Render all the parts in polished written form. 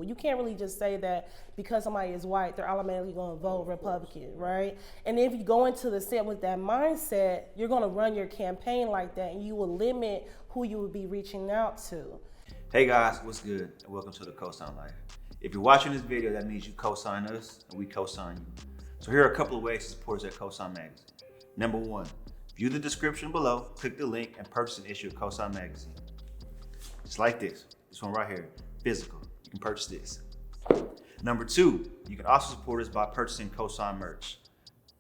You can't really just say that because somebody is white, they're automatically going to vote Republican, right? And if you go into the Senate with that mindset, you're going to run your campaign like that, and you will limit who you would be reaching out to. Hey guys, what's good? And welcome to the COSIGN Life. If you're watching this video, that means you co-sign us and we co-sign you. So here are a couple of ways to support us at COSIGN Magazine. Number one, view the description below, click the link, and purchase an issue of COSIGN Magazine. It's like this one right here, physical. You can purchase this. Number two, you can also support us by purchasing COSIGN merch.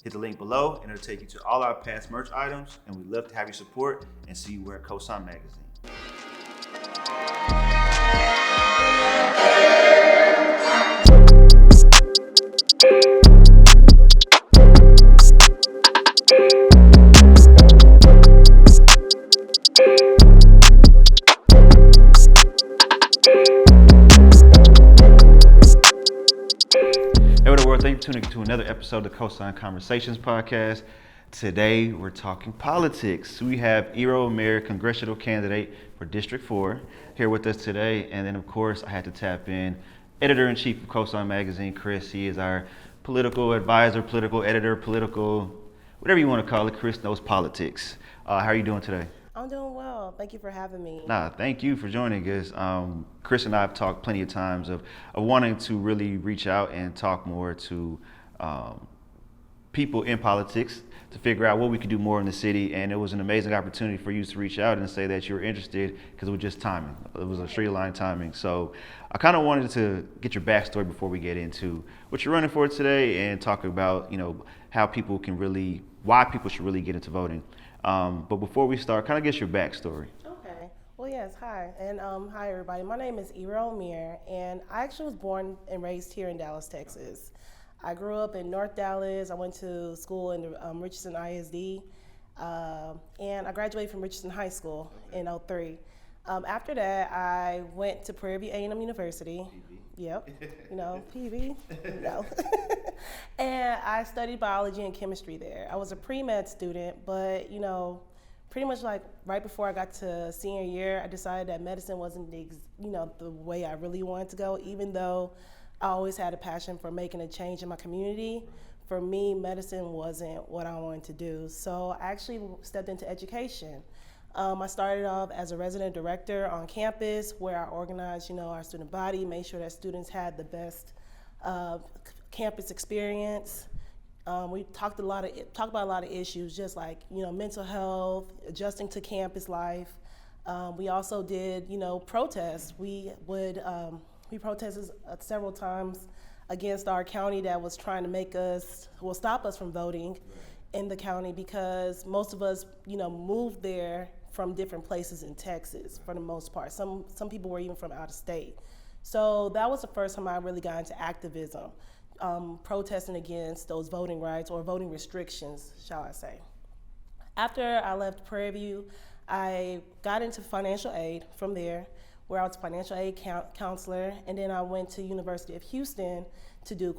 Hit the link below and it'll take you to all our past merch items, and we'd love to have your support and see you wear COSIGN Magazine. Thank you for tuning in to another episode of the COSIGN Conversations podcast. Today we're talking politics. We have Iro Omere, congressional candidate for District 4, here with us today. And then of course I had to tap in editor-in-chief of COSIGN Magazine, Chris. He is our political advisor, political editor, political, whatever you want to call it. Chris knows politics. How are you doing today? I'm doing well. Thank you for having me. Thank you for joining us. Chris and I have talked plenty of times of wanting to really reach out and talk more to people in politics to figure out what we could do more in the city. And it was an amazing opportunity for you to reach out and say that you were interested, because it was just timing. It was a straight line timing. So I kind of wanted to get your backstory before we get into what you're running for today and talk about, how people can really, why people should really get into voting. But before we start, kind of get your backstory. Okay. Well, yes. Hi. And hi, everybody. My name is Iro Omere, and I actually was born and raised here in Dallas, Texas. I grew up in North Dallas. I went to school in Richardson ISD, and I graduated from Richardson High School in 2003. After that, I went to Prairie View A&M University. Yep, PV, and I studied biology and chemistry there. I was a pre-med student, but, pretty much like right before I got to senior year, I decided that medicine wasn't the way I really wanted to go, even though I always had a passion for making a change in my community. For me, medicine wasn't what I wanted to do. So I actually stepped into education. I started off as a resident director on campus, where I organized, our student body, made sure that students had the best campus experience. We talked about a lot of issues, just like mental health, adjusting to campus life. We also did protests. We protested several times against our county that was trying to stop us from voting in the county, because most of us moved there from different places in Texas for the most part. Some people were even from out of state. So that was the first time I really got into activism, protesting against those voting rights or voting restrictions, shall I say. After I left Prairie View, I got into financial aid from there, where I was a financial aid counselor, and then I went to University of Houston to do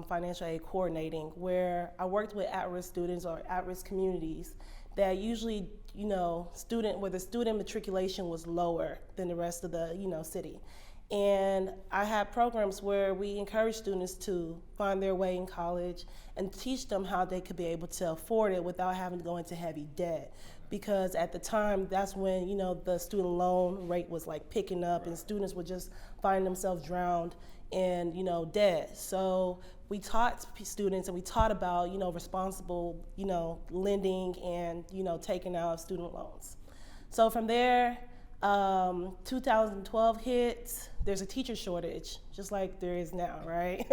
financial aid coordinating, where I worked with at-risk students or at-risk communities that usually, where the student matriculation was lower than the rest of the, city. And I had programs where we encouraged students to find their way in college and teach them how they could be able to afford it without having to go into heavy debt. Because at the time, that's when, the student loan rate was like picking up, and students would just find themselves drowned in, debt. So we taught students, and we taught about, responsible, lending and, taking out student loans. So from there, 2012 hits, there's a teacher shortage, just like there is now, right?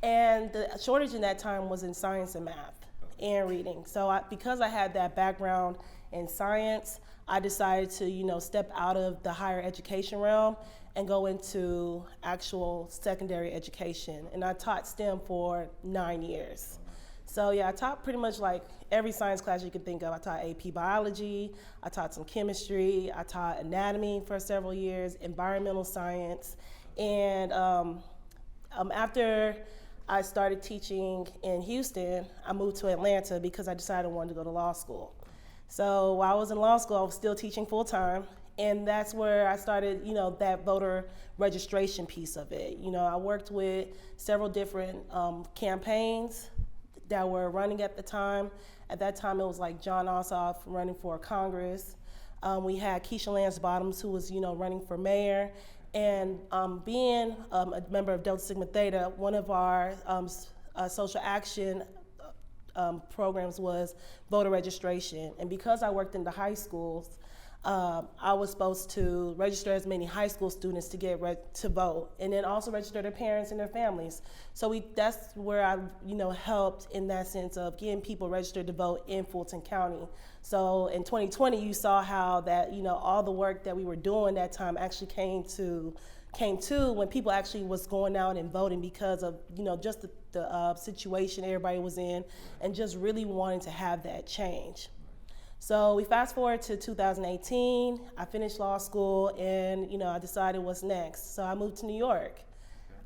And the shortage in that time was in science and math and reading. So because I had that background in science, I decided to, step out of the higher education realm and go into actual secondary education. And I taught STEM for 9 years. So yeah, I taught pretty much like every science class you can think of. I taught AP biology, I taught some chemistry, I taught anatomy for several years, environmental science. And after I started teaching in Houston, I moved to Atlanta because I decided I wanted to go to law school. So while I was in law school, I was still teaching full time, And that's where I started, that voter registration piece of it. I worked with several different campaigns that were running at the time. At that time, it was like John Ossoff running for Congress. We had Keisha Lance Bottoms, who was, running for mayor. And being a member of Delta Sigma Theta, one of our social action programs was voter registration. And because I worked in the high schools, I was supposed to register as many high school students to get to vote, and then also register their parents and their families. So that's where I, helped in that sense of getting people registered to vote in Fulton County. So in 2020, you saw how that, all the work that we were doing that time actually came to when people actually was going out and voting because of, just the situation everybody was in, and just really wanting to have that change. So we fast forward to 2018, I finished law school, and I decided what's next. So I moved to New York.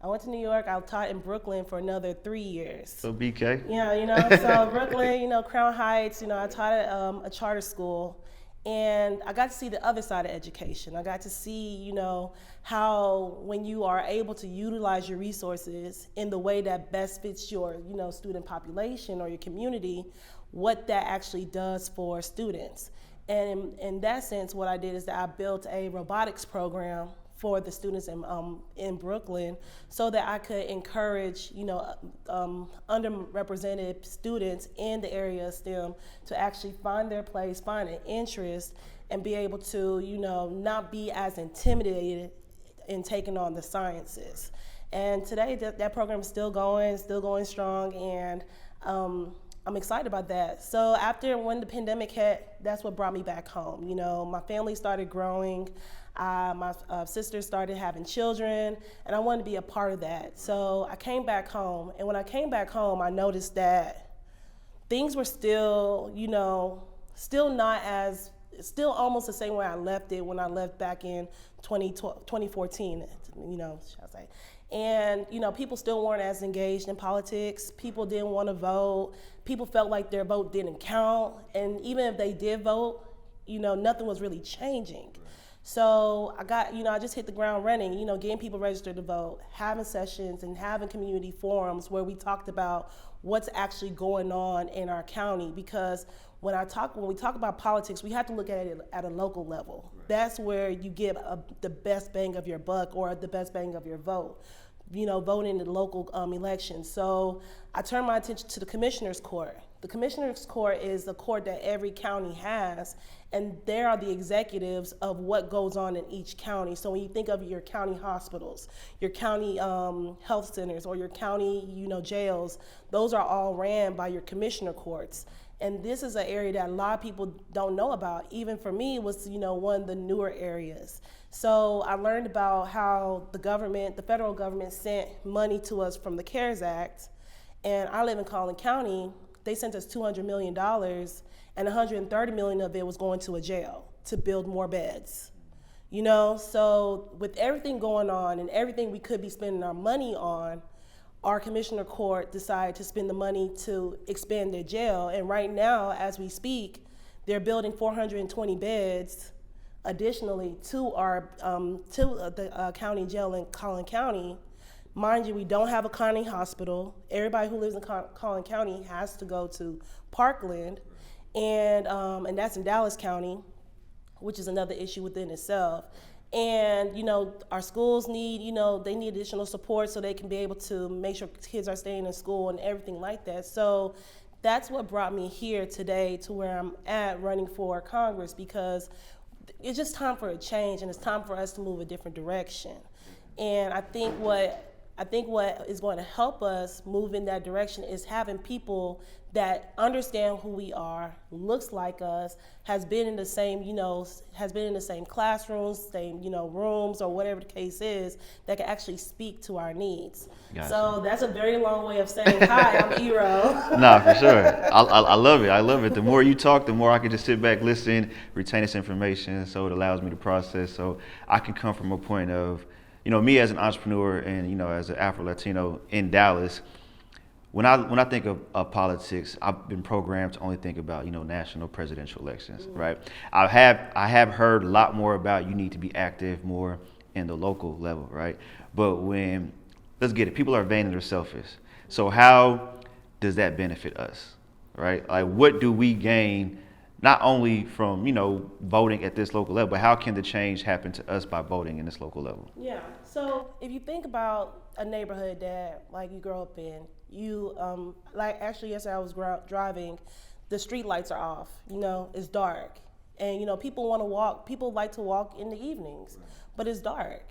I went to New York, I taught in Brooklyn for another 3 years. So BK? Yeah, so Brooklyn, Crown Heights, I taught at a charter school, and I got to see the other side of education. I got to see, how when you are able to utilize your resources in the way that best fits your, student population or your community, what that actually does for students. And in that sense, what I did is that I built a robotics program for the students in Brooklyn, so that I could encourage, underrepresented students in the area of STEM to actually find their place, find an interest, and be able to, not be as intimidated in taking on the sciences. And today, that program is still going strong, and I'm excited about that. So when the pandemic hit, that's what brought me back home. My family started growing. My sister started having children, and I wanted to be a part of that. So I came back home, and when I came back home, I noticed that things were still, still almost the same way I left it when I left back in 2014, shall I say. And, people still weren't as engaged in politics. People didn't want to vote. People felt like their vote didn't count. And even if they did vote, nothing was really changing. So I just hit the ground running, getting people registered to vote, having sessions and having community forums where we talked about what's actually going on in our county. Because when we talk about politics, we have to look at it at a local level. Right. That's where you get the best bang of your buck or the best bang of your vote, voting in the local elections. So I turned my attention to the Commissioner's Court. The Commissioner's Court is the court that every county has, and they are the executives of what goes on in each county. So when you think of your county hospitals, your county health centers, or your county jails, those are all ran by your commissioner courts. And this is an area that a lot of people don't know about. Even for me, it was one of the newer areas. So I learned about how the federal government sent money to us from the CARES Act, and I live in Collin County. They sent us $200 million, and $130 million of it was going to a jail to build more beds. So with everything going on and everything we could be spending our money on, our commissioner court decided to spend the money to expand their jail. And right now, as we speak, they're building 420 beds additionally to the county jail in Collin County. Mind you, we don't have a county hospital. Everybody who lives in Collin County has to go to Parkland, and that's in Dallas County, which is another issue within itself. And our schools need, they need additional support so they can be able to make sure kids are staying in school and everything like that. So that's what brought me here today to where I'm at running for Congress, because it's just time for a change, and it's time for us to move a different direction. And I think what is going to help us move in that direction is having people that understand who we are, looks like us, has been in the same classrooms, same rooms, or whatever the case is, that can actually speak to our needs. Gotcha. So that's a very long way of saying hi. I'm Iro. Nah, for sure. I love it. I love it. The more you talk, the more I can just sit back, listen, retain this information. So it allows me to process. So I can come from a point of, me as an entrepreneur and, as an Afro-Latino in Dallas, when I think of politics, I've been programmed to only think about national presidential elections, right? I have heard a lot more about you need to be active more in the local level, right? But let's get it, people are vain and they're selfish. So how does that benefit us, right? Like, what do we gain not only from voting at this local level, but how can the change happen to us by voting in this local level? Yeah. So if you think about a neighborhood that like you grow up in, like actually yesterday I was driving, the street lights are off. It's dark, and people want to walk. People like to walk in the evenings, but it's dark.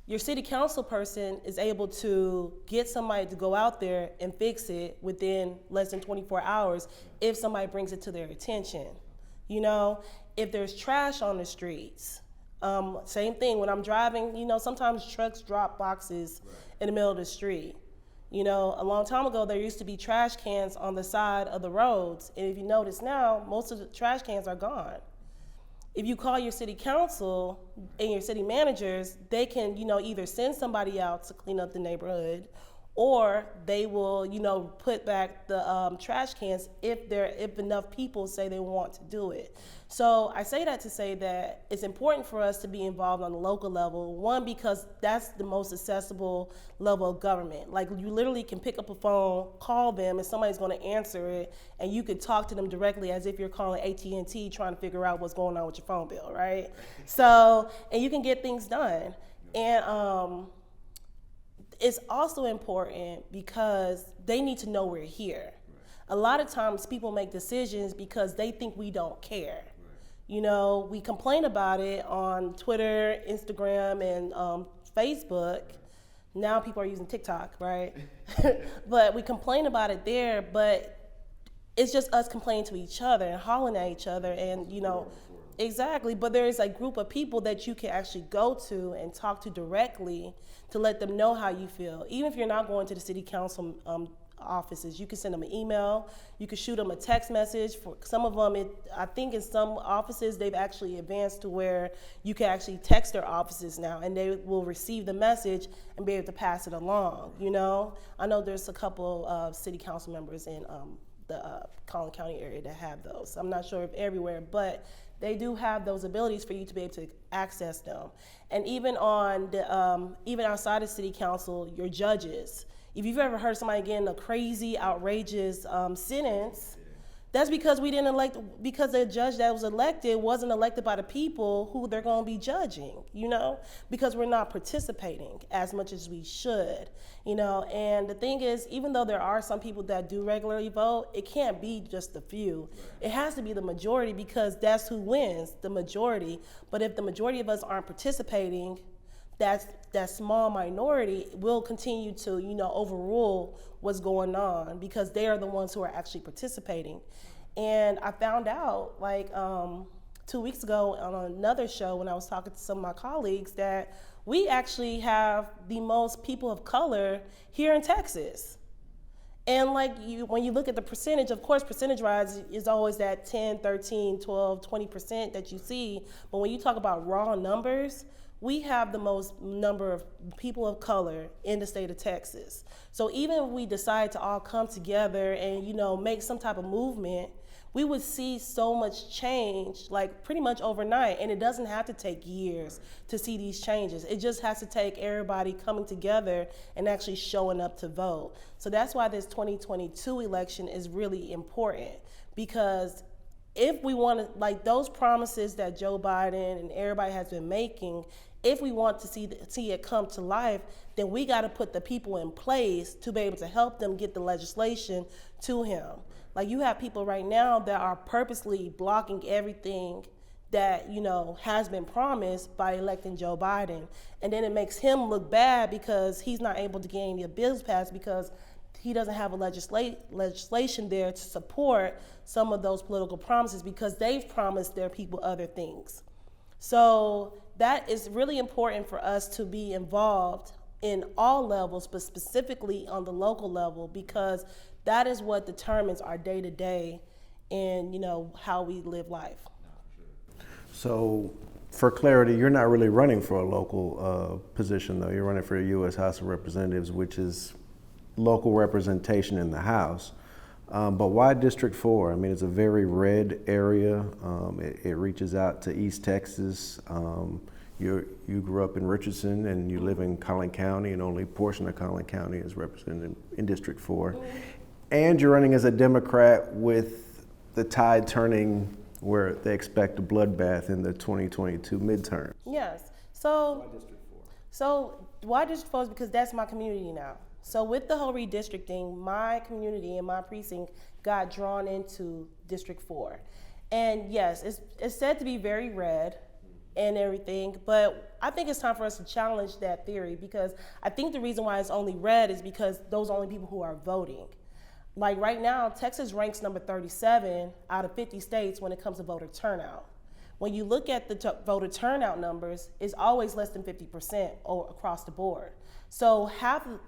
Your city council person is able to get somebody to go out there and fix it within less than 24 hours if somebody brings it to their attention. If there's trash on the streets, same thing. When I'm driving, sometimes trucks drop boxes in the middle of the street. A long time ago, there used to be trash cans on the side of the roads. And if you notice now, most of the trash cans are gone. If you call your city council and your city managers, they can, either send somebody out to clean up the neighborhood, or they will, put back the trash cans if enough people say they want to do it. So I say that to say that it's important for us to be involved on the local level. One, because that's the most accessible level of government. Like, you literally can pick up a phone, call them, and somebody's going to answer it, and you could talk to them directly as if you're calling AT&T trying to figure out what's going on with your phone bill, right? So, and you can get things done. And it's also important because they need to know we're here. A lot of times people make decisions because they think we don't care. We complain about it on Twitter, Instagram, and Facebook. Now people are using TikTok, right? But we complain about it there, but it's just us complaining to each other and hollering at each other, and exactly. But there is a group of people that you can actually go to and talk to directly to let them know how you feel. Even if you're not going to the city council offices, you can send them an email, you can shoot them a text message. For some of them, I think in some offices they've actually advanced to where you can actually text their offices now, and they will receive the message and be able to pass it along. I know there's a couple of city council members in the Collin County area that have those. I'm not sure if everywhere, but they do have those abilities for you to be able to access them. And even on the even outside of city council, your judges. If you've ever heard somebody getting a crazy, outrageous sentence, that's because we didn't elect, because the judge that was elected wasn't elected by the people who they're going to be judging, because we're not participating as much as we should, and the thing is, even though there are some people that do regularly vote, it can't be just a few. It has to be the majority, because that's who wins, the majority. But if the majority of us aren't participating, that small minority will continue to, overrule what's going on, because they are the ones who are actually participating. And I found out, 2 weeks ago on another show when I was talking to some of my colleagues, that we actually have the most people of color here in Texas. And when you look at the percentage, of course, percentage-wise is always that 10, 13, 12, 20% that you see. But when you talk about raw numbers, we have the most number of people of color in the state of Texas. So even if we decide to all come together and, make some type of movement, we would see so much change, pretty much overnight. And it doesn't have to take years to see these changes. It just has to take everybody coming together and actually showing up to vote. So that's why this 2022 election is really important, because if we want to, those promises that Joe Biden and everybody has been making, if we want to see it come to life, then we got to put the people in place to be able to help them get the legislation to him. You have people right now that are purposely blocking everything that, has been promised by electing Joe Biden. And then it makes him look bad because he's not able to get any bills passed, because he doesn't have a legislation there to support some of those political promises, because they've promised their people other things. So that is really important for us to be involved in all levels, but specifically on the local level, because that is what determines our day-to-day and, how we live life. So for clarity, you're not really running for a local position, though. You're running for a U.S. House of Representatives, which is local representation in the House. But why District 4? I mean, it's a very red area. It reaches out to East Texas. You grew up in Richardson and you live in Collin County, and only a portion of Collin County is represented in District 4. And you're running as a Democrat with the tide turning where they expect a bloodbath in the 2022 midterms. Yes. So Why District 4? So why District 4 is because that's my community now. So with the whole redistricting, my community and my precinct got drawn into District 4. And yes, it's said to be very red and everything, but I think it's time for us to challenge that theory, because I think the reason why it's only red is because those are only people who are voting. Like right now, Texas ranks number 37 out of 50 states when it comes to voter turnout. When you look at the voter turnout numbers, it's always less than 50% across the board. So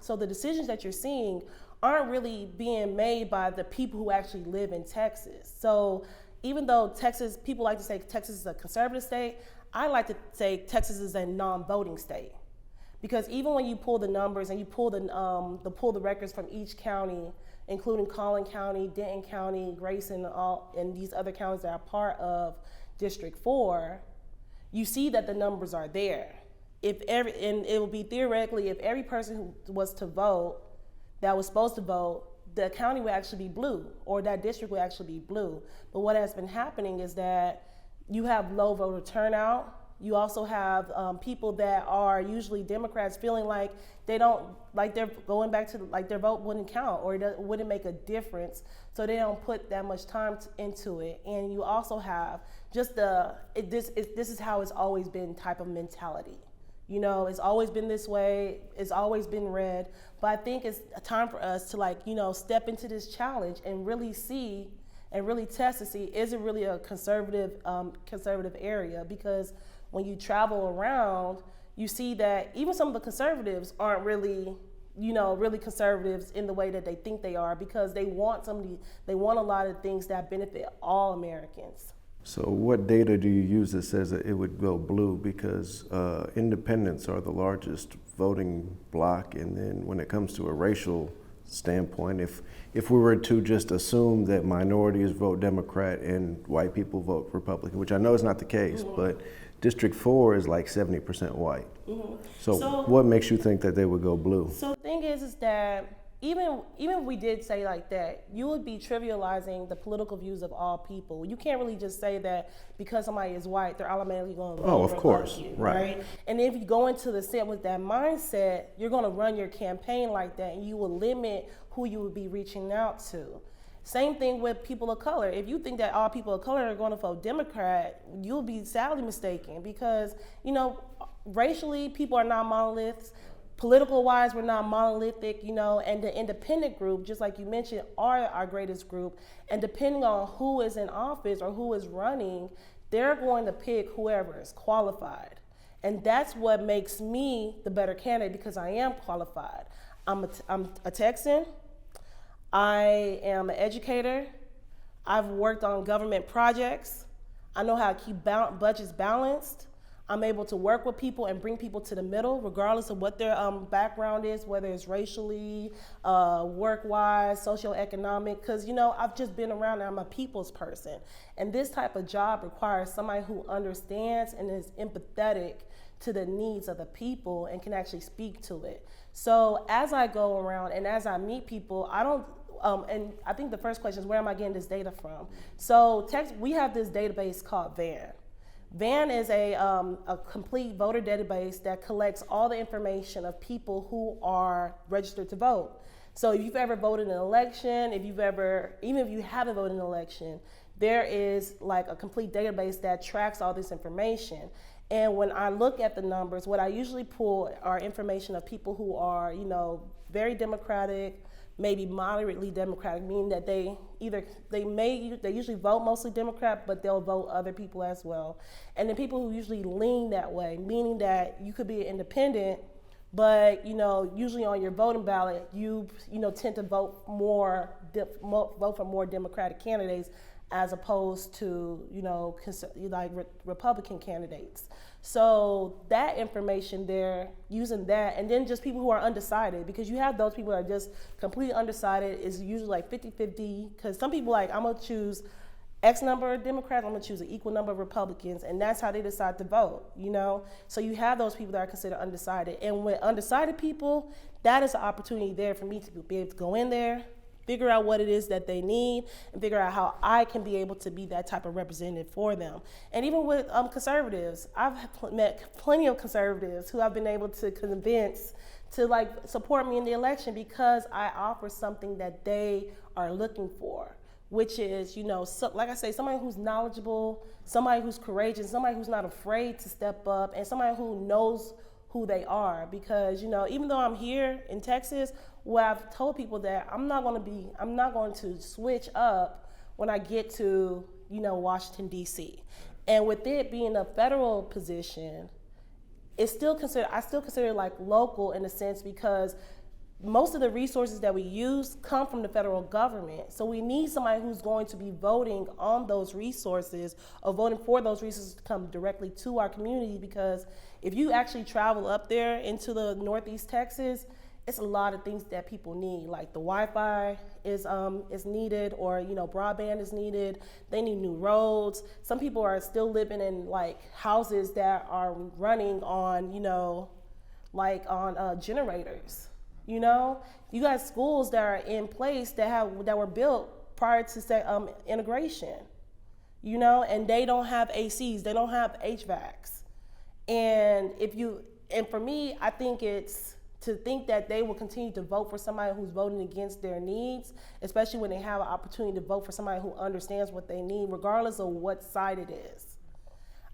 the decisions that you're seeing aren't really being made by the people who actually live in Texas. So even though Texas, people like to say Texas is a conservative state, I like to say Texas is a non-voting state. Because even when you pull the numbers and you pull the records from each county, including Collin County, Denton County, Grayson, and these other counties that are part of District 4, you see that the numbers are there. And it would be theoretically, if every person who was to vote, that was supposed to vote, the county would actually be blue, or that district would actually be blue. But what has been happening is that you have low voter turnout. You also have people that are usually Democrats feeling like they're going back to like their vote wouldn't count, or it wouldn't make a difference, so they don't put that much time into it. And you also have just this is how it's always been type of mentality. You know, it's always been this way. It's always been red. But I think it's a time for us to step into this challenge and really see and really test to see, is it really a conservative area? Because when you travel around, you see that even some of the conservatives aren't really, really conservatives in the way that they think they are, because they want a lot of things that benefit all Americans. So what data do you use that says that it would go blue? Because independents are the largest voting bloc, and then when it comes to a racial standpoint, if we were to just assume that minorities vote Democrat and white people vote Republican, which I know is not the case, but District 4 is like 70% white. So what makes you think that they would go blue? So the thing is that even if we did say like that, you would be trivializing the political views of all people. You can't really just say that because somebody is white, they're automatically going to vote of course, you, right? And if you go into the Senate with that mindset, you're going to run your campaign like that, and you will limit who you would be reaching out to. Same thing with people of color. If you think that all people of color are going to vote Democrat, you'll be sadly mistaken, because, racially, people are not monoliths. Political wise, we're not monolithic, and the independent group, just like you mentioned, are our greatest group. And depending on who is in office or who is running, they're going to pick whoever is qualified. And that's what makes me the better candidate, because I am qualified. I'm a Texan. I am an educator. I've worked on government projects. I know how to keep budgets balanced. I'm able to work with people and bring people to the middle, regardless of what their background is, whether it's racially, work-wise, socioeconomic, because, I've just been around and I'm a people's person. And this type of job requires somebody who understands and is empathetic to the needs of the people and can actually speak to it. So as I go around and as I meet people, I don't, and I think the first question is, where am I getting this data from? So we have this database called VAN. VAN is a complete voter database that collects all the information of people who are registered to vote. So if you've ever voted in an election, even if you haven't voted in an election, there is like a complete database that tracks all this information. And when I look at the numbers, what I usually pull are information of people who are, very Democratic, maybe moderately Democratic, meaning that they usually vote mostly Democrat, but they'll vote other people as well. And then people who usually lean that way, meaning that you could be an independent, but usually on your voting ballot, you tend to vote for more Democratic candidates as opposed to Republican candidates. So that information there, using that, and then just people who are undecided, because you have those people that are just completely undecided, is usually like 50-50, because some people like, I'm gonna choose X number of Democrats, I'm gonna choose an equal number of Republicans, and that's how they decide to vote, you know? So you have those people that are considered undecided. And with undecided people, that is an opportunity there for me to be able to go in there, figure out what it is that they need, and figure out how I can be able to be that type of representative for them. And even with conservatives, I've met plenty of conservatives who I've been able to convince to like support me in the election because I offer something that they are looking for, which is, you know, so, like I say, somebody who's knowledgeable, somebody who's courageous, somebody who's not afraid to step up, and somebody who knows who they are. Because, you know, even though I'm here in Texas, well, I've told people that I'm not going to switch up when I get to, you know, Washington, D.C. And with it being a federal position, I still consider it like local in a sense, because most of the resources that we use come from the federal government. So we need somebody who's going to be voting on those resources or voting for those resources to come directly to our community, because if you actually travel up there into the Northeast Texas, it's a lot of things that people need, like the Wi-Fi is needed, or, you know, broadband is needed. They need new roads. Some people are still living in like houses that are running on, you know, like on generators. You know, you got schools that are in place that were built prior to integration. You know, and they don't have ACs, they don't have HVACs. And for me, I think it's to think that they will continue to vote for somebody who's voting against their needs, especially when they have an opportunity to vote for somebody who understands what they need, regardless of what side it is.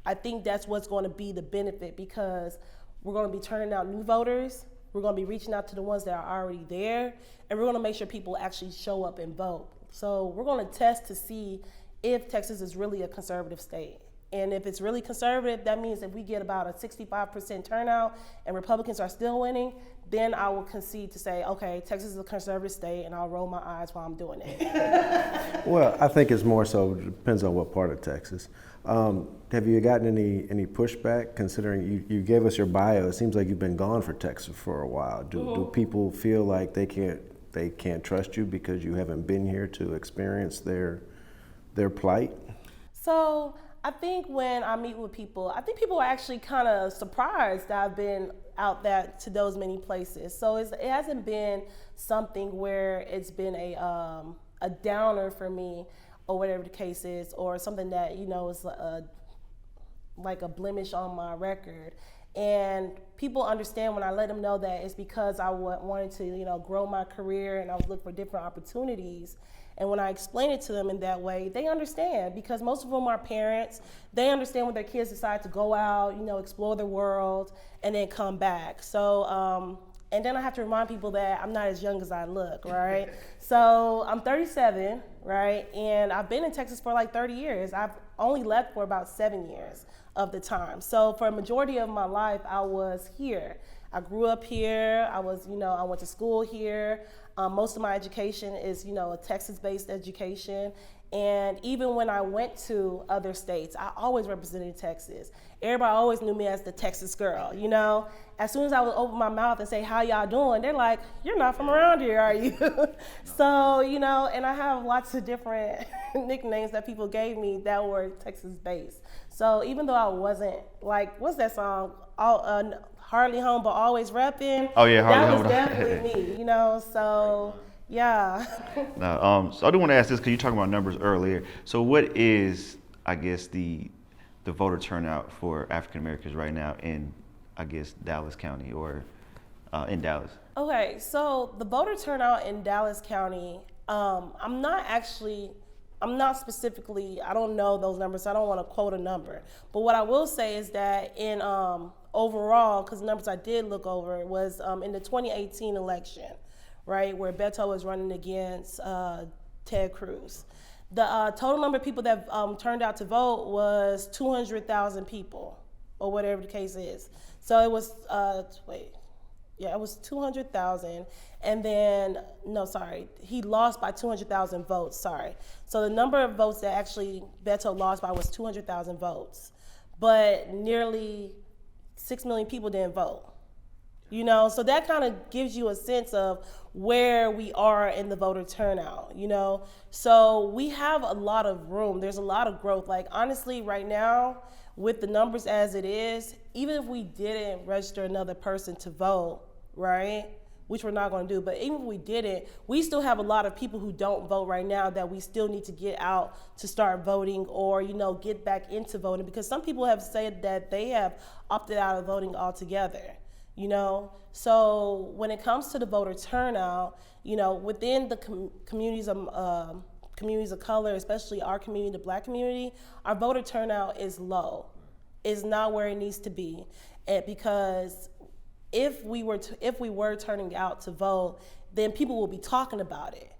I think that's what's going to be the benefit, because we're going to be turning out new voters. We're going to be reaching out to the ones that are already there, and we're going to make sure people actually show up and vote. So we're going to test to see if Texas is really a conservative state. And if it's really conservative, that means if we get about a 65% turnout and Republicans are still winning, then I will concede to say, okay, Texas is a conservative state, and I'll roll my eyes while I'm doing it. Well, I think it's more so, it depends on what part of Texas. Have you gotten any pushback, considering you gave us your bio? It seems like you've been gone for Texas for a while. Do people feel like they can't trust you because you haven't been here to experience their plight? So I think when I meet with people, I think people are actually kind of surprised that I've been out to those many places. So it hasn't been something where it's been a downer for me, or whatever the case is, or something that, you know, is like a blemish on my record. And people understand when I let them know that it's because I wanted to, you know, grow my career, and I was looking for different opportunities. And when I explain it to them in that way, they understand, because most of them are parents. They understand when their kids decide to go out, you know, explore the world, and then come back. So, and then I have to remind people that I'm not as young as I look, right? So I'm 37, right? And I've been in Texas for like 30 years. I've only left for about 7 years of the time. So for a majority of my life, I was here. I grew up here. I went to school here. Most of my education is, you know, a Texas-based education. And even when I went to other states, I always represented Texas. Everybody always knew me as the Texas girl, you know? As soon as I would open my mouth and say, how y'all doing? They're like, you're not from around here, are you? So, you know, and I have lots of different nicknames that people gave me that were Texas-based. So even though I wasn't, like, what's that song? Hardly home, but always repping. Oh yeah, hardly home. That was definitely me, you know, so yeah. Now, so I do want to ask this, because you were talking about numbers earlier. So what is, I guess, the voter turnout for African Americans right now in, I guess, Dallas County, or in Dallas? Okay, so the voter turnout in Dallas County, I'm not specifically, I don't know those numbers, so I don't want to quote a number. But what I will say is that in overall, because the numbers I did look over, was in the 2018 election, right, where Beto was running against Ted Cruz. The total number of people that turned out to vote was 200,000 people, or whatever the case is. So it was, it was 200,000, and then, he lost by 200,000 votes, sorry. So the number of votes that actually Beto lost by was 200,000 votes. but nearly 6 million people didn't vote. You know, so that kind of gives you a sense of where we are in the voter turnout, you know? So we have a lot of room. There's a lot of growth. Like, honestly, right now, with the numbers as it is, even if we didn't register another person to vote, right, which we're not going to do, but even if we didn't, we still have a lot of people who don't vote right now that we still need to get out to start voting, or, you know, get back into voting, because some people have said that they have opted out of voting altogether. You know, so when it comes to the voter turnout, you know, within the communities of color, especially our community, the Black community, our voter turnout is low. It's not where it needs to be, and because if we were turning out to vote, then people will be talking about it,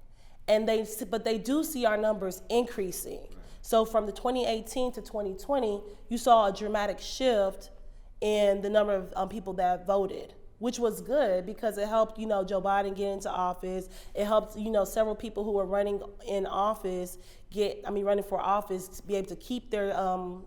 and but they do see our numbers increasing. So from the 2018 to 2020, you saw a dramatic shift in the number of people that voted, which was good because it helped, you know, Joe Biden get into office. It helped, you know, several people who were running for office to be able to keep their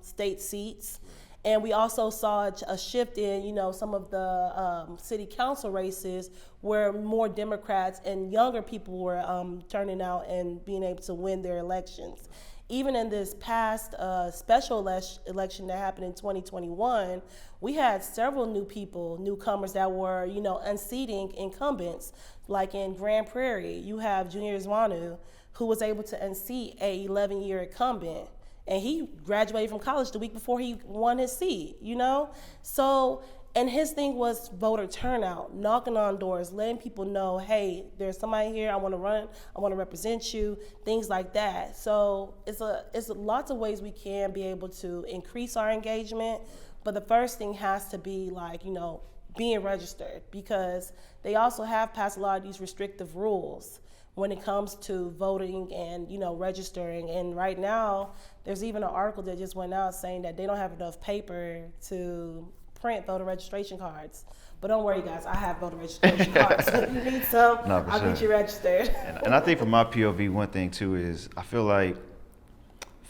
state seats. And we also saw a shift in, you know, some of the city council races where more Democrats and younger people were turning out and being able to win their elections. Even in this past special election that happened in 2021, we had several newcomers that were, you know, unseating incumbents. Like in Grand Prairie, you have Junior Zwanu, who was able to unseat a 11-year incumbent. And he graduated from college the week before he won his seat, you know? So, and his thing was voter turnout, knocking on doors, letting people know, hey, there's somebody here, I want to run, I want to represent you, things like that. So it's lots of ways we can be able to increase our engagement, but the first thing has to be, like, you know, being registered, because they also have passed a lot of these restrictive rules when it comes to voting and, you know, registering. And right now, there's even an article that just went out saying that they don't have enough paper to print voter registration cards. But don't worry, guys, I have voter registration cards. So if you need some, I'll get you registered. And I think from my POV, one thing too is I feel like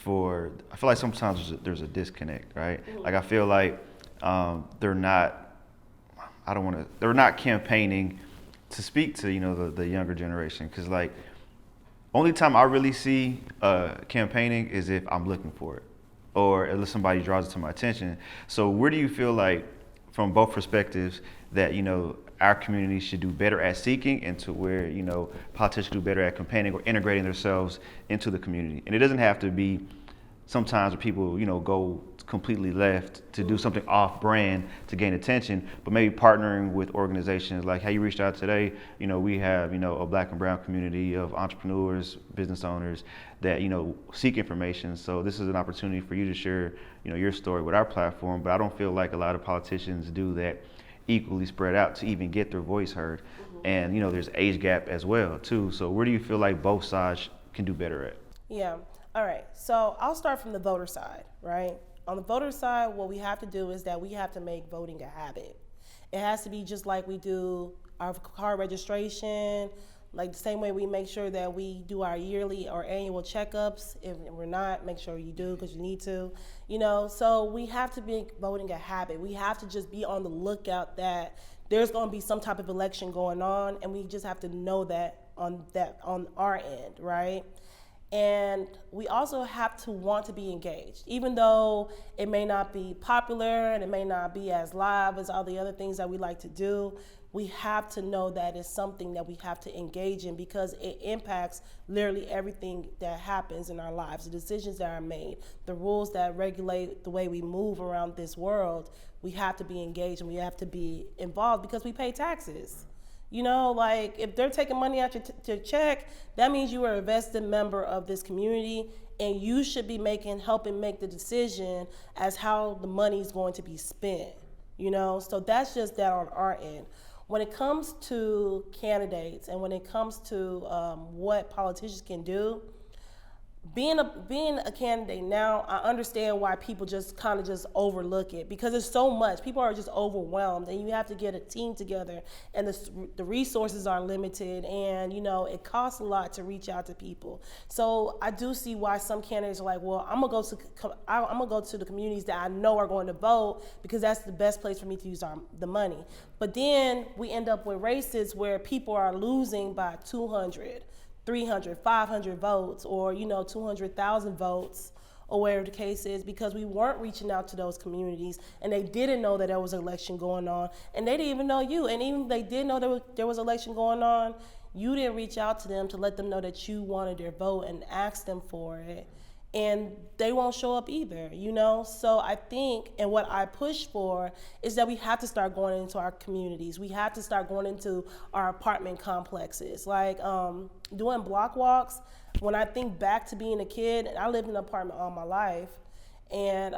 sometimes there's a disconnect, right? Mm-hmm. Like I feel like they're not campaigning to speak to, you know, the younger generation, because like only time I really see campaigning is if I'm looking for it, or unless somebody draws it to my attention. So where do you feel like, from both perspectives, that, you know, our community should do better at seeking, and to where, you know, politicians do better at campaigning or integrating themselves into the community? And it doesn't have to be sometimes where people, you know, go completely left to do something off brand to gain attention, but maybe partnering with organizations like how you reached out today. You know, we have, you know, a Black and brown community of entrepreneurs, business owners that, you know, seek information. So this is an opportunity for you to share, you know, your story with our platform. But I don't feel like a lot of politicians do that equally spread out to even get their voice heard. Mm-hmm. And, you know, there's age gap as well too. So where do you feel like both sides can do better at? Yeah. All right. So I'll start from the voter side, right? On the voter side, what we have to do is that we have to make voting a habit. It has to be just like we do our car registration, like the same way we make sure that we do our yearly or annual checkups. If we're not, make sure you do, because you need to, you know. So we have to make voting a habit. We have to just be on the lookout that there's going to be some type of election going on, and we just have to know that on our end, right? And we also have to want to be engaged, even though it may not be popular and it may not be as live as all the other things that we like to do. We have to know that it's something that we have to engage in, because it impacts literally everything that happens in our lives, the decisions that are made, the rules that regulate the way we move around this world. We have to be engaged and we have to be involved, because we pay taxes. You know, like if they're taking money out your check, that means you are a vested member of this community, and you should be helping make the decision as how the money is going to be spent. You know, so that's just that on our end. When it comes to candidates and when it comes to what politicians can do, being a candidate now, I understand why people just kind of just overlook it, because there's so much. People are just overwhelmed, and you have to get a team together, and the resources are limited, and it costs a lot to reach out to people. So I do see why some candidates are like, well, I'm gonna go to the communities that I know are going to vote, because that's the best place for me to use the money. But then we end up with races where people are losing by 200, 300, 500 votes, or 200,000 votes, or whatever the case is, because we weren't reaching out to those communities, and they didn't know that there was an election going on, and they didn't even know you. And even if they did know there was an election going on, you didn't reach out to them to let them know that you wanted their vote and ask them for it. And they won't show up either, So I think, and what I push for, is that we have to start going into our communities. We have to start going into our apartment complexes, like doing block walks. When I think back to being a kid, and I lived in an apartment all my life, and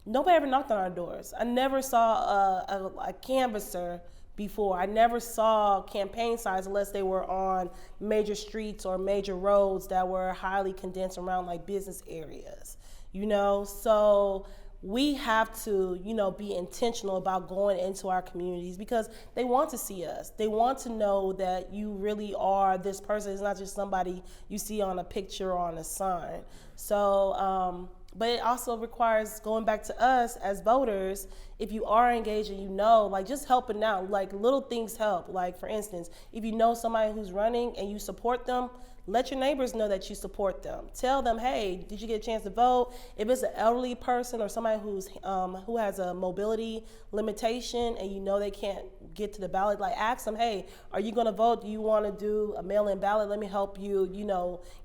nobody ever knocked on our doors. I never saw a canvasser before. I never saw campaign signs unless they were on major streets or major roads that were highly condensed around like business areas, So we have to, be intentional about going into our communities, because they want to see us. They want to know that you really are this person. It's not just somebody you see on a picture or on a sign. So, but it also requires going back to us as voters. If you are engaged and like just helping out, like little things help. Like for instance, if you know somebody who's running and you support them, let your neighbors know that you support them. Tell them, hey, did you get a chance to vote? If it's an elderly person or somebody who has a mobility limitation and they can't get to the ballot, like ask them, hey, are you gonna vote? Do you wanna do a mail-in ballot? Let me help you,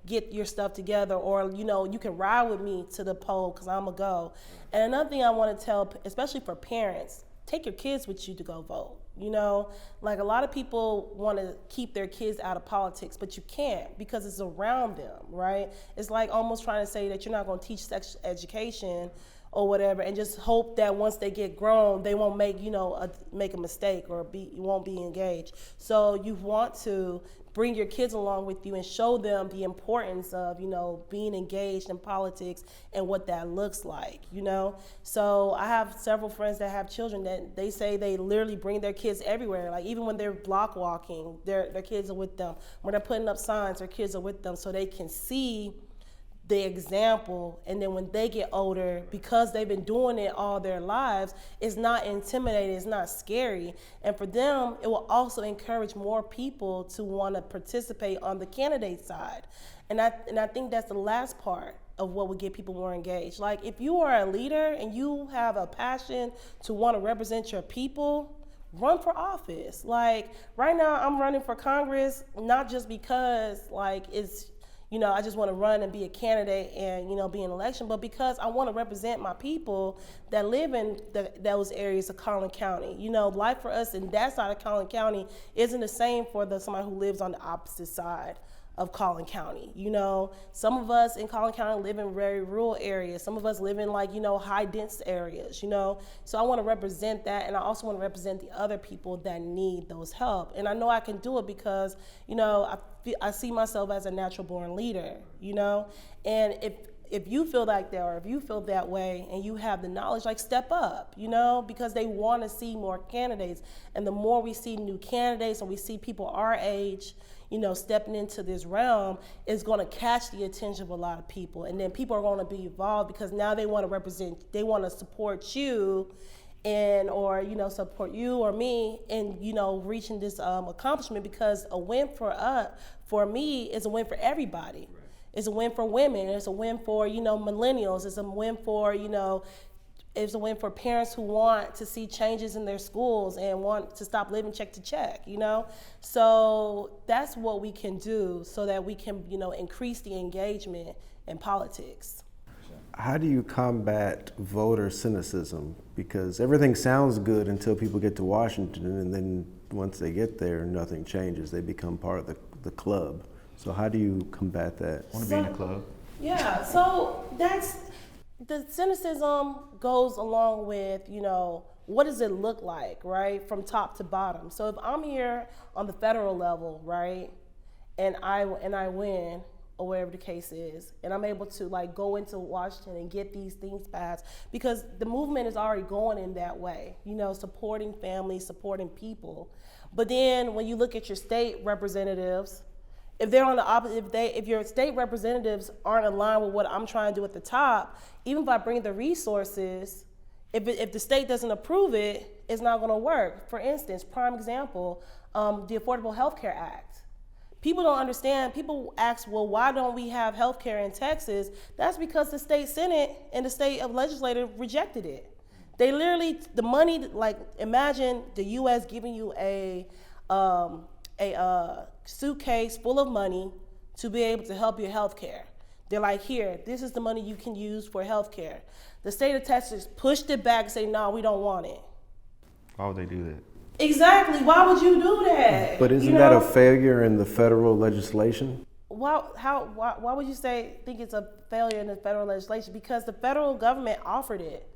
get your stuff together, or you can ride with me to the poll because I'm gonna go. And another thing I wanna tell, especially for parents, take your kids with you to go vote. Like a lot of people want to keep their kids out of politics, but you can't, because it's around them, right? It's like almost trying to say that you're not going to teach sex education or whatever, and just hope that once they get grown, they won't make a mistake or won't be engaged. So you want to bring your kids along with you and show them the importance of being engaged in politics and what that looks like. So I have several friends that have children that they say they literally bring their kids everywhere. Like even when they're block walking, their kids are with them. When they're putting up signs, their kids are with them, so they can see the example. And then when they get older, because they've been doing it all their lives, it's not intimidating, it's not scary. And for them, it will also encourage more people to want to participate on the candidate side. And I think that's the last part of what would get people more engaged. Like if you are a leader and you have a passion to want to represent your people, run for office. Like right now I'm running for Congress, not just because like it's I just want to run and be a candidate and, be in an election, but because I want to represent my people that live in those areas of Collin County. Life for us in that side of Collin County isn't the same for somebody who lives on the opposite side of Collin County. Some of us in Collin County live in very rural areas. Some of us live in high dense areas, So I want to represent that, and I also want to represent the other people that need those help. And I know I can do it because, I see myself as a natural born leader, And if you feel like that, or if you feel that way and you have the knowledge, like step up, because they want to see more candidates. And the more we see new candidates and we see people our age, stepping into this realm, is going to catch the attention of a lot of people. And then people are going to be involved because now they want to represent, they want to support you or support you or me in reaching this accomplishment, because a win for me is a win for everybody. Right. It's a win for women. It's a win for millennials. It's a win for it's a win for parents who want to see changes in their schools and want to stop living check to check. So that's what we can do so that we can increase the engagement in politics. How do you combat voter cynicism? Because everything sounds good until people get to Washington, and then once they get there, nothing changes. They become part of the club. So how do you combat that? Want to be in the club? Yeah, so that's, the cynicism goes along with, what does it look like, right, from top to bottom. So if I'm here on the federal level, right, and I win, or whatever the case is, and I'm able to like go into Washington and get these things passed because the movement is already going in that way, you know, supporting families, supporting people. But then when you look at your state representatives, if they're on the opposite, if your state representatives aren't aligned with what I'm trying to do at the top, even if I bring the resources, if the state doesn't approve it, it's not going to work. For instance, prime example, the Affordable Health Care Act. People don't understand. People ask, well, why don't we have health care in Texas? That's because the state Senate and the state legislature rejected it. They literally, the money, like imagine the U.S. giving you a suitcase full of money to be able to help your health care. They're like, here, this is the money you can use for health care. The state of Texas pushed it back and say, no, we don't want it. Why would they do that? Exactly, why would you do that? But isn't that a failure in the federal legislation? Why would you think it's a failure in the federal legislation? Because the federal government offered it.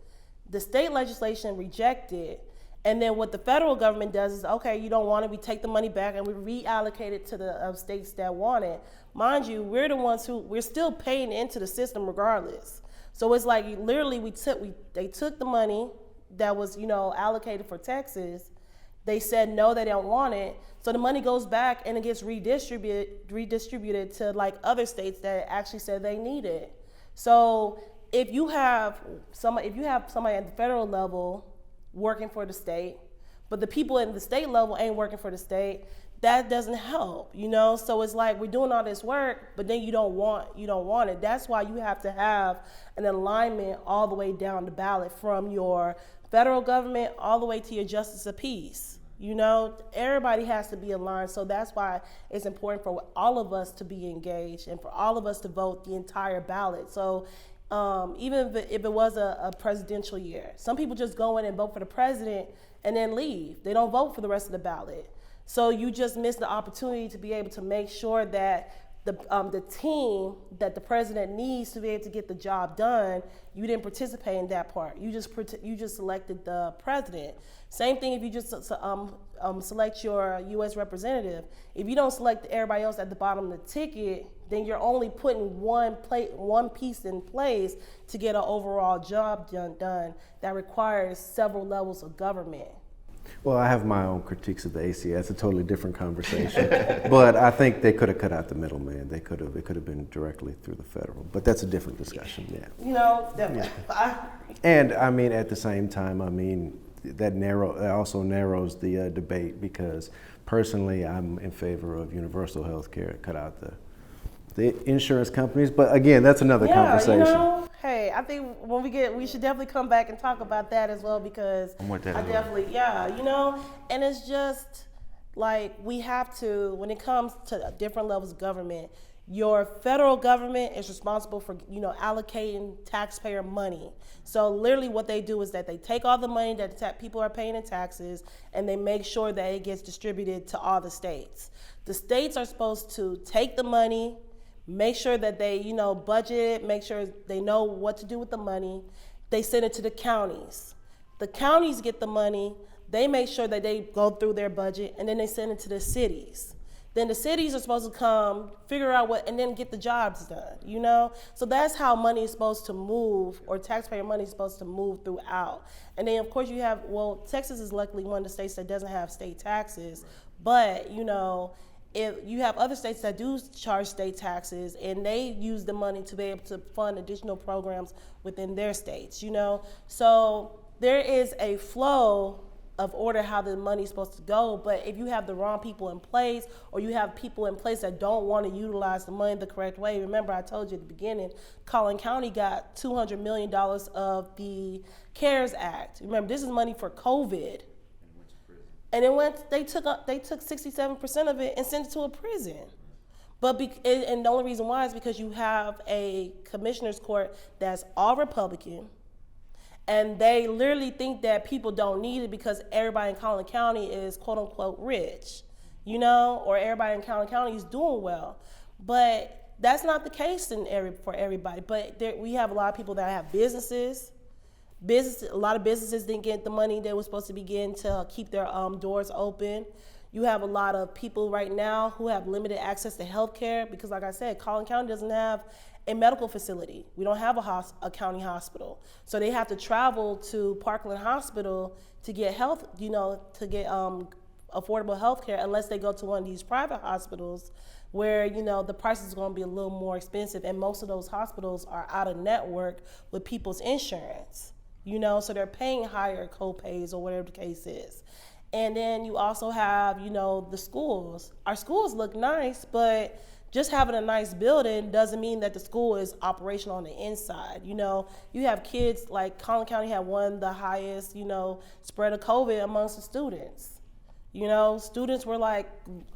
The state legislation rejected. And then what the federal government does is, okay, you don't want it, we take the money back and we reallocate it to the states that want it. Mind you, we're the ones we're still paying into the system regardless. So it's like literally they took the money that was, you know, allocated for Texas. They said no, they don't want it. So the money goes back and it gets redistributed to like other states that actually said they need it. So if you have somebody at the federal level working for the state, but the people in the state level ain't working for the state, that doesn't help, you know? So it's like we're doing all this work, but then you don't want it. That's why you have to have an alignment all the way down the ballot from your federal government all the way to your justice of peace. You know, everybody has to be aligned. So that's why it's important for all of us to be engaged and for all of us to vote the entire ballot. So even if it was a presidential year, some people just go in and vote for the president and then leave. They don't vote for the rest of the ballot. So you just miss the opportunity to be able to make sure that the team that the president needs to be able to get the job done, you didn't participate in that part. You just selected the president. Same thing if you just select your U.S. representative. If you don't select everybody else at the bottom of the ticket, then you're only putting one piece in place to get an overall job done that requires several levels of government. Well, I have my own critiques of the ACA. That's a totally different conversation. But I think they could have cut out the middleman. It could have been directly through the federal. But that's a different discussion, yeah. You know, And I mean, at the same time, I mean, that also narrows the debate because personally, I'm in favor of universal health care. Cut out the insurance companies. But again, that's another conversation. You know, hey, I think we should definitely come back and talk about that as well because I'm with that you know, and it's just like we have to, when it comes to different levels of government, your federal government is responsible for, you know, allocating taxpayer money. So literally what they do is that they take all the money that people are paying in taxes and they make sure that it gets distributed to all the states. The states are supposed to take the money, make sure that they, you know, budget it, make sure they know what to do with the money. They send it to the counties. The counties get the money, they make sure that they go through their budget, and then they send it to the cities. Then the cities are supposed to come, figure out and then get the jobs done, you know? So that's how money is supposed to move, or taxpayer money is supposed to move throughout. And then of course you have, Texas is luckily one of the states that doesn't have state taxes, but you know, if you have other states that do charge state taxes and they use the money to be able to fund additional programs within their states, you know? So there is a flow of order how the money is supposed to go, but if you have the wrong people in place or you have people in place that don't want to utilize the money the correct way, remember I told you at the beginning, Collin County got $200 million of the CARES Act. Remember, this is money for COVID. And they took 67% of it and sent it to a prison. And the only reason why is because you have a commissioner's court that's all Republican, and they literally think that people don't need it because everybody in Collin County is quote unquote rich, you know, or everybody in Collin County is doing well. But that's not the case for everybody. But we have a lot of people that have businesses. A lot of businesses didn't get the money they were supposed to be getting to keep their doors open. You have a lot of people right now who have limited access to health care because, like I said, Collin County doesn't have a medical facility. We don't have a county hospital. So they have to travel to Parkland Hospital to get health, to get affordable health care unless they go to one of these private hospitals where, the price is going to be a little more expensive. And most of those hospitals are out of network with people's insurance, so they're paying higher co-pays or whatever the case is. And then you also have, the schools. Our schools look nice, but just having a nice building doesn't mean that the school is operational on the inside. You have kids, like Collin County had one of the highest, spread of COVID amongst the students. Students were like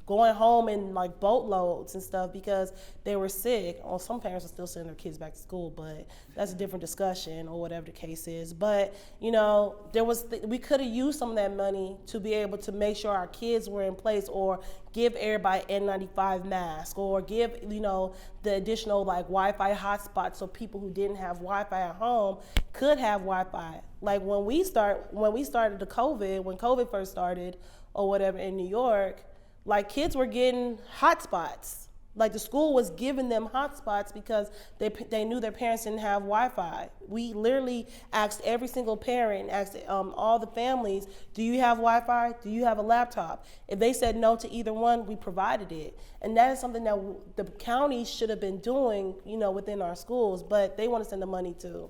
going home in like boatloads and stuff because they were sick. Well, some parents are still sending their kids back to school, but that's a different discussion or whatever the case is. But, we could have used some of that money to be able to make sure our kids were in place or give everybody N95 masks or give, the additional like Wi-Fi hotspots so people who didn't have Wi-Fi at home could have Wi-Fi. Like when we started the COVID, when COVID first started, or whatever in New York, like kids were getting hotspots. Like the school was giving them hotspots because they knew their parents didn't have Wi-Fi. We literally asked every single parent, asked all the families, do you have Wi-Fi? Do you have a laptop? If they said no to either one, we provided it. And that is something that the county should have been doing, within our schools, but they want to send the money to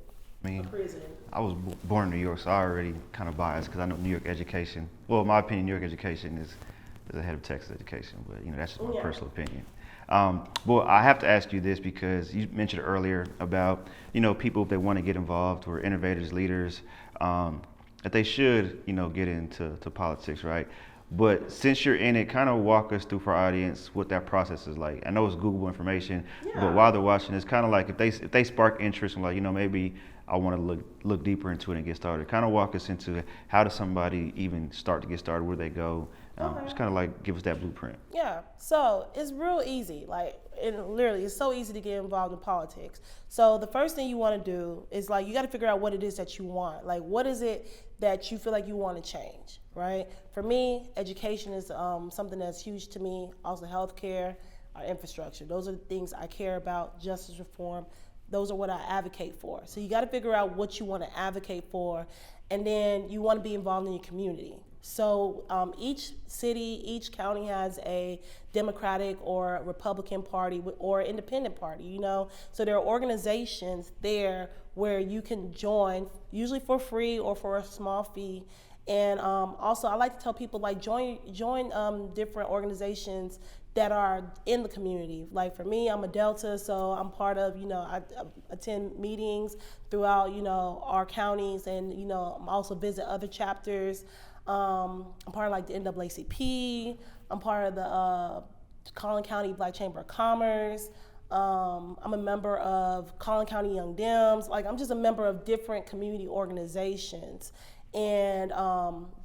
prison. I was born in New York, so I already kind of biased because I know New York education. Well, in my opinion, New York education is ahead of Texas education, but that's just my personal opinion. Well, I have to ask you this because you mentioned earlier about people, if they want to get involved or innovators, leaders, that they should get into politics, right? But since you're in it, kind of walk us through for our audience what that process is like. I know it's Google information, but while they're watching, it's kind of like if they spark interest and maybe I want to look deeper into it and get started. Kind of walk us into how does somebody even start to get started, where they go. Just kind of like give us that blueprint. Yeah, so it's real easy. It's so easy to get involved in politics. So the first thing you want to do is you got to figure out what it is that you want. Like, what is it that you feel like you want to change, right? For me, education is something that's huge to me. Also, healthcare, our infrastructure. Those are the things I care about. Justice reform. Those are what I advocate for. So you got to figure out what you want to advocate for, and then you want to be involved in your community. So each city, each county has a Democratic or Republican party or independent party, So there are organizations there where you can join, usually for free or for a small fee. And also, I like to tell people, join different organizations that are in the community. Like for me, I'm a Delta, so I'm part of, I attend meetings throughout, our counties, and, I also visit other chapters. I'm part of the NAACP. I'm part of the Collin County Black Chamber of Commerce. I'm a member of Collin County Young Dems. I'm just a member of different community organizations. And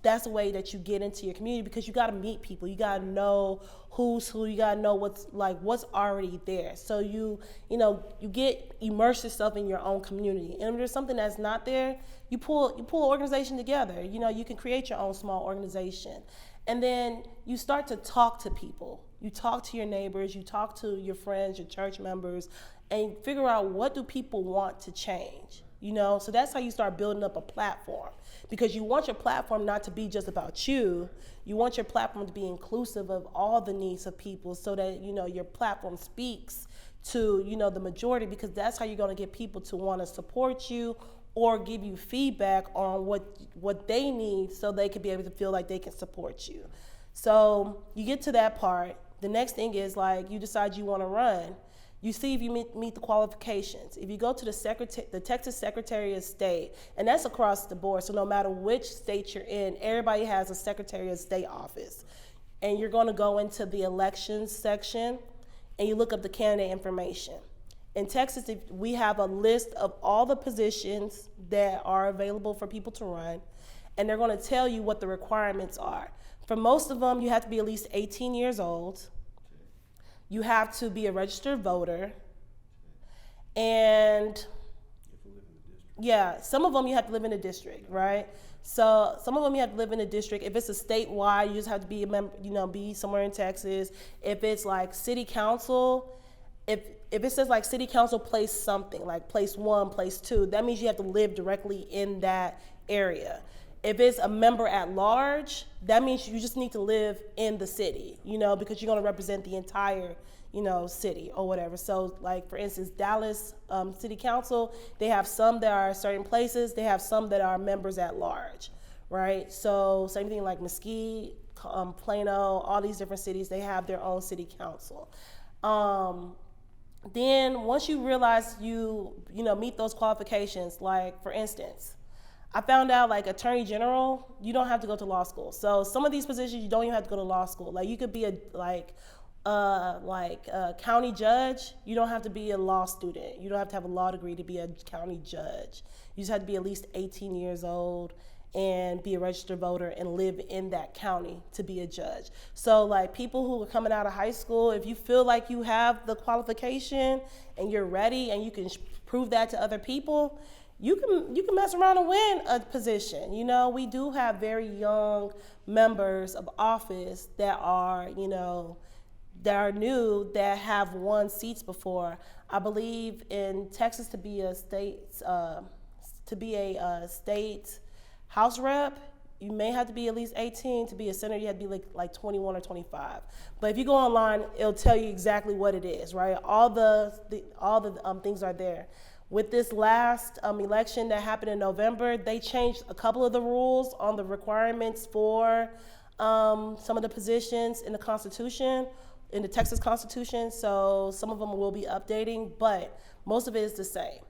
that's the way that you get into your community, because you got to meet people. You got to know who's who. You got to know what's already there. So you immerse yourself in your own community. And if there's something that's not there, you pull an organization together. You can create your own small organization. And then you start to talk to people. You talk to your neighbors, you talk to your friends, your church members, and figure out what do people want to change. So that's how you start building up a platform, because you want your platform not to be just about you. You want your platform to be inclusive of all the needs of people, so that, your platform speaks to, the majority, because that's how you're going to get people to want to support you or give you feedback on what they need, so they can be able to feel like they can support you. So you get to that part. The next thing is you decide you want to run. You see if you meet the qualifications. If you go to the Texas Secretary of State, and that's across the board, so no matter which state you're in, everybody has a Secretary of State office. And you're going to go into the elections section, and you look up the candidate information. In Texas, we have a list of all the positions that are available for people to run, and they're going to tell you what the requirements are. For most of them, you have to be at least 18 years old. You have to be a registered voter, and Yeah, some of them you have to live in a district, right? So some of them you have to live in a district. If it's a statewide, you just have to be a member, be somewhere in Texas. If it's like city council, if it says like city council place something, like place 1, place 2, that means you have to live directly in that area. If it's a member at large, that means you just need to live in the city, because you're going to represent the entire city or whatever. So like for instance, Dallas City Council, they have some that are certain places, they have some that are members at large, right? So same thing like Mesquite, Plano, all these different cities, they have their own city council. Then once you realize you meet those qualifications, like for instance, I found out like attorney general, you don't have to go to law school. So some of these positions you don't even have to go to law school. Like you could be a county judge, you don't have to be a law student. You don't have to have a law degree to be a county judge. You just have to be at least 18 years old and be a registered voter and live in that county to be a judge. So like people who are coming out of high school, if you feel like you have the qualification and you're ready and you can prove that to other people, you can mess around and win a position. We do have very young members of office that are, that are new, that have won seats before. I believe in Texas to be a state House rep, you may have to be at least 18. To be a senator, you have to be like 21 or 25. But if you go online, it'll tell you exactly what it is, right? All the things are there. With this last election that happened in November, they changed a couple of the rules on the requirements for some of the positions in the Constitution, in the Texas Constitution. So some of them will be updating, but most of it is the same.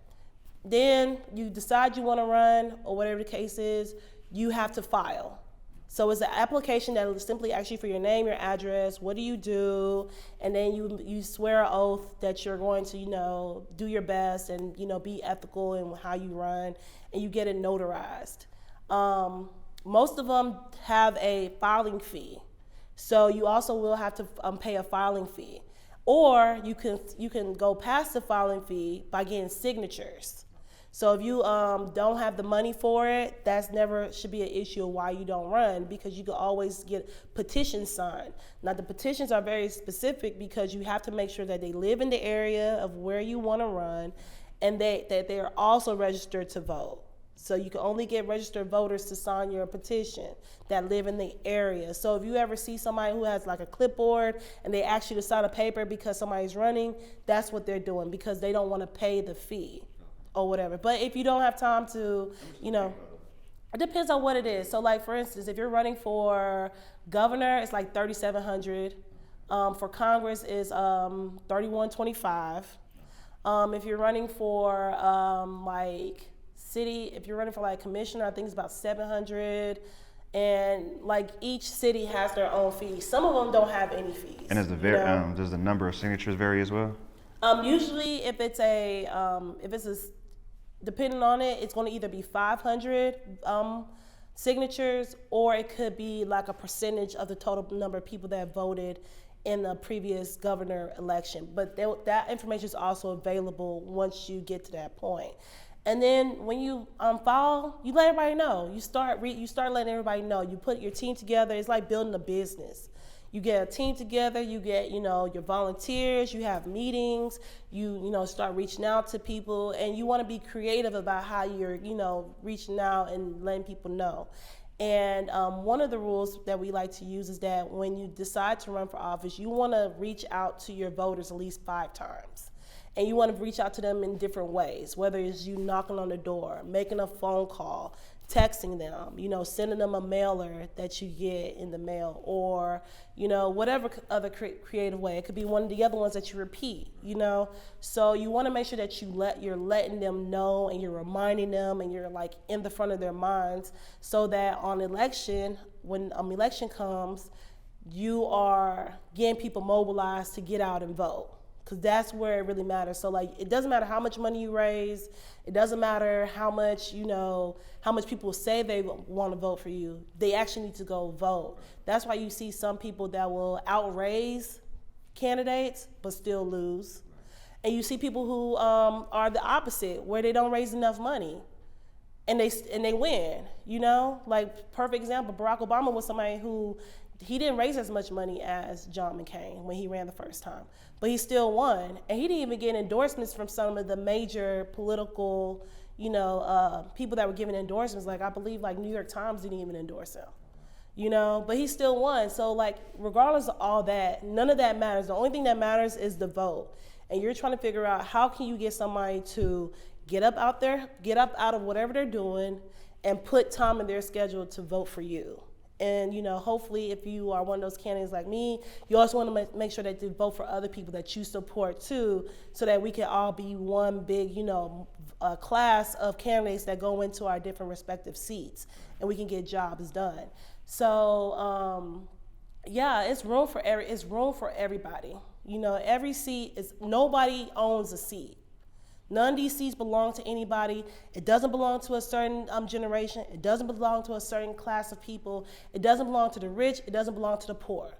Then you decide you want to run, or whatever the case is, you have to file. So it's an application that will simply ask you for your name, your address, what do you do, and then you swear an oath that you're going to, do your best and, be ethical in how you run, and you get it notarized. Most of them have a filing fee. So you also will have to pay a filing fee. Or you can go past the filing fee by getting signatures. So if you don't have the money for it, that's never should be an issue of why you don't run, because you can always get petitions signed. Now the petitions are very specific because you have to make sure that they live in the area of where you want to run, and that they are also registered to vote. So you can only get registered voters to sign your petition that live in the area. So if you ever see somebody who has like a clipboard and they ask you to sign a paper because somebody's running, that's what they're doing, because they don't want to pay the fee or whatever. But if you don't have time to, it depends on what it is. So like for instance, if you're running for governor, it's like $3,700. For Congress is $3,125. If you're running for if you're running for like commissioner, I think it's about $700. And like each city has their own fees. Some of them don't have any fees. And does the number of signatures vary as well? Usually if it's depending on it, it's going to either be 500 signatures, or it could be like a percentage of the total number of people that voted in the previous governor election. But that information is also available once you get to that point. And then when you file, you let everybody know. You start letting everybody know. You put your team together. It's like building a business. You get a team together, you get, your volunteers, you have meetings, you start reaching out to people, and you want to be creative about how you're, reaching out and letting people know. And one of the rules that we like to use is that when you decide to run for office, you want to reach out to your voters at least 5 times. And you want to reach out to them in different ways, whether it's you knocking on the door, making a phone call, texting them, sending them a mailer that you get in the mail, or, whatever other creative way. It could be one of the other ones that you repeat, So you want to make sure that you're letting them know, and you're reminding them, and you're like in the front of their minds, so that on election, when election comes, you are getting people mobilized to get out and vote. Because that's where it really matters. So like, it doesn't matter how much money you raise. It doesn't matter how much, how much people say they want to vote for you. They actually need to go vote. That's why you see some people that will outraise candidates but still lose. And you see people who are the opposite, where they don't raise enough money and they win, you know? Like, perfect example, Barack Obama was somebody who, he didn't raise as much money as John McCain when he ran the first time, but he still won. And he didn't even get endorsements from some of the major political, you know, people that were giving endorsements. Like, I believe like New York Times didn't even endorse him, you know, but he still won. So like, regardless of all that, none of that matters. The only thing that matters is the vote. And you're trying to figure out how can you get somebody to get up out there, get up out of whatever they're doing and put time in their schedule to vote for you. And, you know, hopefully if you are one of those candidates like me, you also want to make sure that you vote for other people that you support too, so that we can all be one big, you know, class of candidates that go into our different respective seats and we can get jobs done. So, yeah, it's room for everybody. You know, every seat is, nobody owns a seat. None of these seats belong to anybody. It doesn't belong to a certain generation. It doesn't belong to a certain class of people. It doesn't belong to the rich. It doesn't belong to the poor.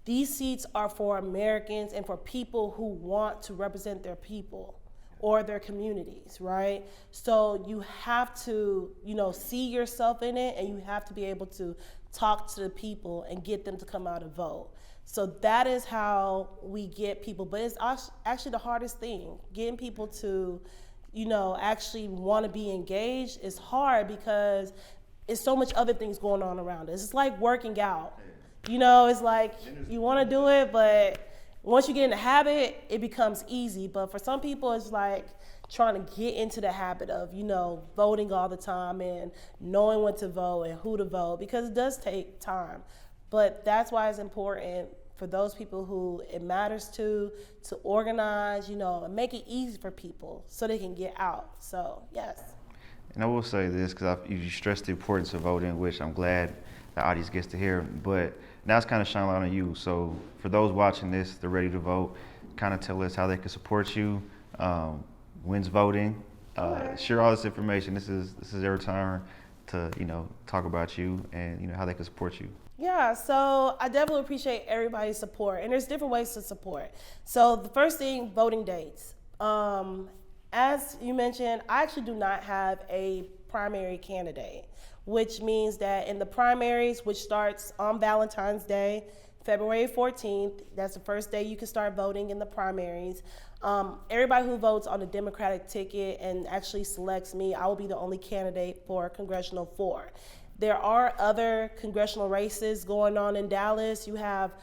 These seats are for Americans and for people who want to represent their people or their communities, right? So you have to, you know, see yourself in it, and you have to be able to talk to the people and get them to come out and vote. So that is how we get people, but it's actually the hardest thing. Getting people to, you know, actually want to be engaged is hard because it's so much other things going on around us. It's like working out. You know, it's like you want to do it, but once you get in the habit, it becomes easy. But for some people, it's like trying to get into the habit of, you know, voting all the time and knowing what to vote and who to vote, because it does take time. But that's why it's important for those people who it matters to organize, you know, and make it easy for people so they can get out. So, yes. And I will say this, because you stressed the importance of voting, which I'm glad the audience gets to hear, but now it's kind of shining light on you. So for those watching this, they're ready to vote, kind of tell us how they can support you, when's voting, share all this information. This is their turn to, you know, talk about you and, you know, how they can support you. Yeah, so I definitely appreciate everybody's support, and there's different ways to support. So the first thing, voting dates. As you mentioned, I actually do not have a primary candidate, which means that in the primaries, which starts on Valentine's Day, February 14th, that's the first day you can start voting in the primaries. Everybody who votes on the Democratic ticket and actually selects me, I will be the only candidate for Congressional 4. There are other congressional races going on in Dallas. You have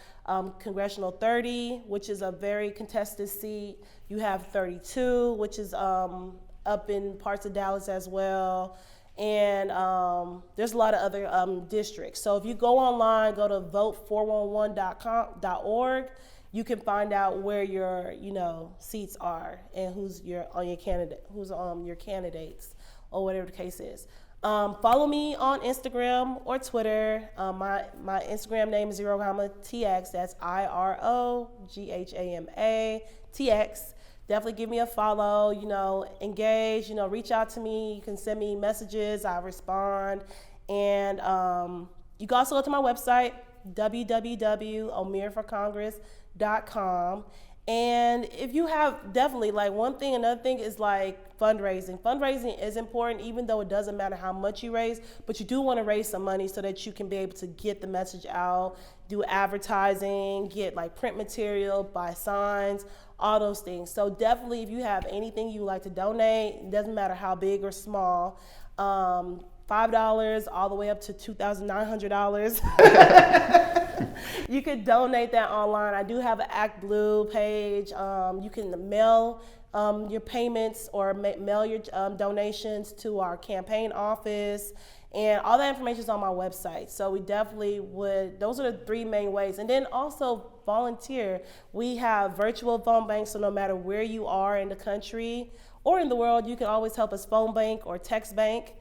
Congressional 30, which is a very contested seat. You have 32, which is up in parts of Dallas as well. And there's a lot of other districts. So if you go online, go to vote411.org, you can find out where your, you know, seats are and who's your candidates, or whatever the case is. Follow me on Instagram or Twitter. My Instagram name is Iro Omere TX. That's IROGHAMA-TX. Definitely give me a follow, you know, engage, you know, reach out to me. You can send me messages, I respond. And you can also go to my website, www.omereforcongress.com. And if you have, definitely, like, one thing, another thing is like fundraising. Fundraising is important, even though it doesn't matter how much you raise, but you do want to raise some money so that you can be able to get the message out, do advertising, get like print material, buy signs, all those things. So definitely, if you have anything you would like to donate, it doesn't matter how big or small, $5 all the way up to $2,900. You could donate that online. I do have an Act Blue page. You can mail your payments or mail your donations to our campaign office, and all that information is on my website. So we definitely would, those are the three main ways. And then also volunteer. We have virtual phone banks, so no matter where you are in the country or in the world, you can always help us phone bank or text bank.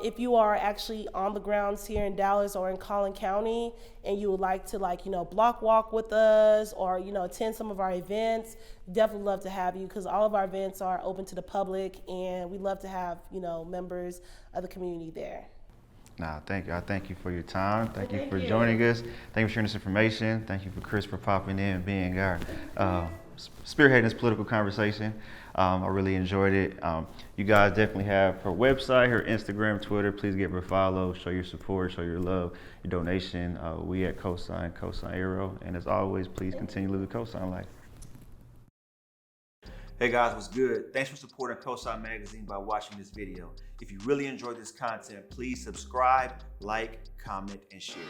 If you are actually on the grounds here in Dallas or in Collin County and you would like to, like, you know, block walk with us or, you know, attend some of our events, definitely love to have you, because all of our events are open to the public and we love to have, you know, members of the community there. Thank you. I thank you for your time. Thank you for joining us. Thank you for sharing this information. Thank you for Chris for popping in and being our spearheading this political conversation. I really enjoyed it. You guys definitely have her website, her Instagram, Twitter. Please give her a follow, show your support, show your love, your donation. We at COSIGN Iro. And as always, please continue to live the COSIGN life. Hey guys, what's good? Thanks for supporting COSIGN Magazine by watching this video. If you really enjoyed this content, please subscribe, like, comment, and share.